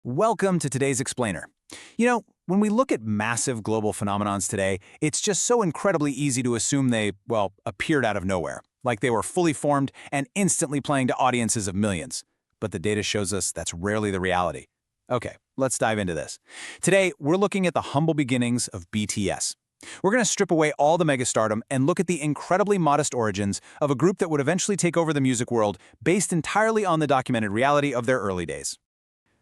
Welcome to today's Explainer. When we look at massive global phenomenons today, it's just so incredibly easy to assume they, well, appeared out of nowhere, like they were fully formed and instantly playing to audiences of millions. But the data shows us that's rarely the reality. Okay, let's dive into this. Today, we're looking at the humble beginnings of BTS. We're going to strip away all the megastardom and look at the incredibly modest origins of a group that would eventually take over the music world based entirely on the documented reality of their early days.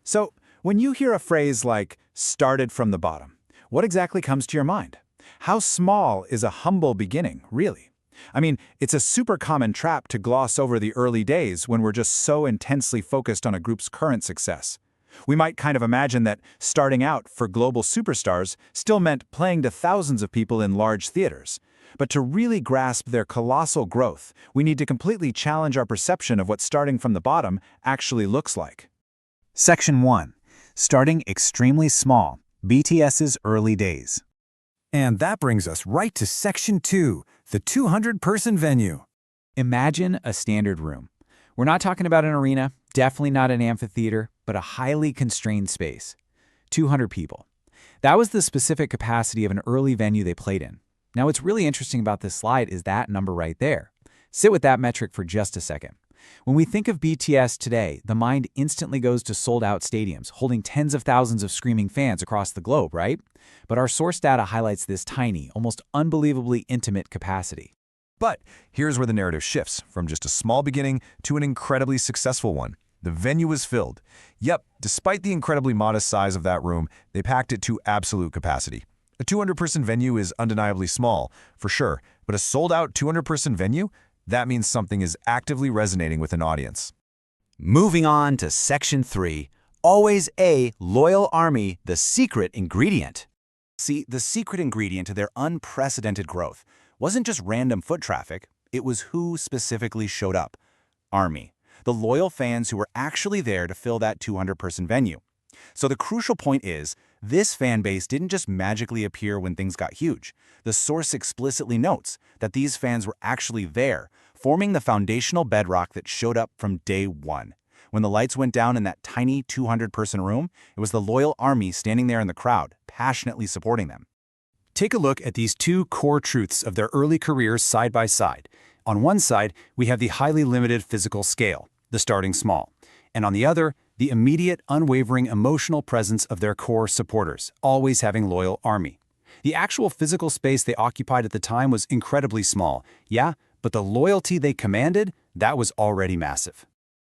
So, when you hear a phrase like, started from the bottom, what exactly comes to your mind? How small is a humble beginning, really? I mean, it's a super common trap to gloss over the early days when we're just so intensely focused on a group's current success. We might kind of imagine that starting out for global superstars still meant playing to thousands of people in large theaters. But to really grasp their colossal growth, we need to completely challenge our perception of what starting from the bottom actually looks like. Section 1. Starting extremely small, BTS's early days. And that brings us right to Section 2, the 200-person venue. Imagine a standard room. We're not talking about an arena, definitely not an amphitheater, but a highly constrained space. 200 people. That was the specific capacity of an early venue they played in. Now, what's really interesting about this slide is that number right there. Sit with that metric for just a second. When we think of BTS today, the mind instantly goes to sold-out stadiums, holding tens of thousands of screaming fans across the globe, right? But our source data highlights this tiny, almost unbelievably intimate capacity. But here's where the narrative shifts, from just a small beginning to an incredibly successful one. The venue was filled. Yep, despite the incredibly modest size of that room, they packed it to absolute capacity. A 200-person venue is undeniably small, for sure, but a sold-out 200-person venue? That means something is actively resonating with an audience. Moving on to Section 3, always a loyal army, the secret ingredient. See, the secret ingredient to their unprecedented growth wasn't just random foot traffic, it was who specifically showed up. Army. The loyal fans who were actually there to fill that 200-person venue. So the crucial point is, this fan base didn't just magically appear when things got huge. The source explicitly notes that these fans were actually there, forming the foundational bedrock that showed up from day one. When the lights went down in that tiny 200-person room, it was the loyal army standing there in the crowd, passionately supporting them. Take a look at these two core truths of their early careers side by side. On one side, we have the highly limited physical scale, the starting small. And on the other, the immediate, unwavering emotional presence of their core supporters, always having loyal army. The actual physical space they occupied at the time was incredibly small, yeah, but the loyalty they commanded, that was already massive.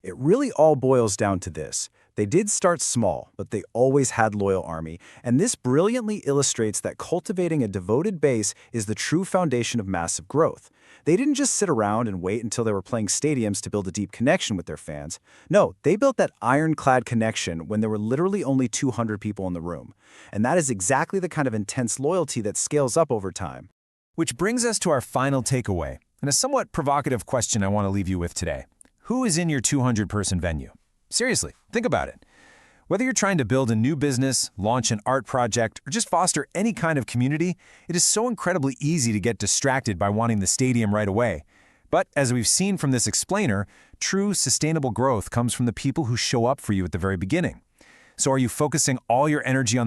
It really all boils down to this. They did start small, but they always had loyal army, and this brilliantly illustrates that cultivating a devoted base is the true foundation of massive growth. They didn't just sit around and wait until they were playing stadiums to build a deep connection with their fans. No, they built that ironclad connection when there were literally only 200 people in the room. And that is exactly the kind of intense loyalty that scales up over time. Which brings us to our final takeaway, and a somewhat provocative question I want to leave you with today. Who is in your 200-person venue? Seriously, think about it. Whether you're trying to build a new business, launch an art project, or just foster any kind of community, it is so incredibly easy to get distracted by wanting the stadium right away. But as we've seen from this explainer, true sustainable growth comes from the people who show up for you at the very beginning. So are you focusing all your energy on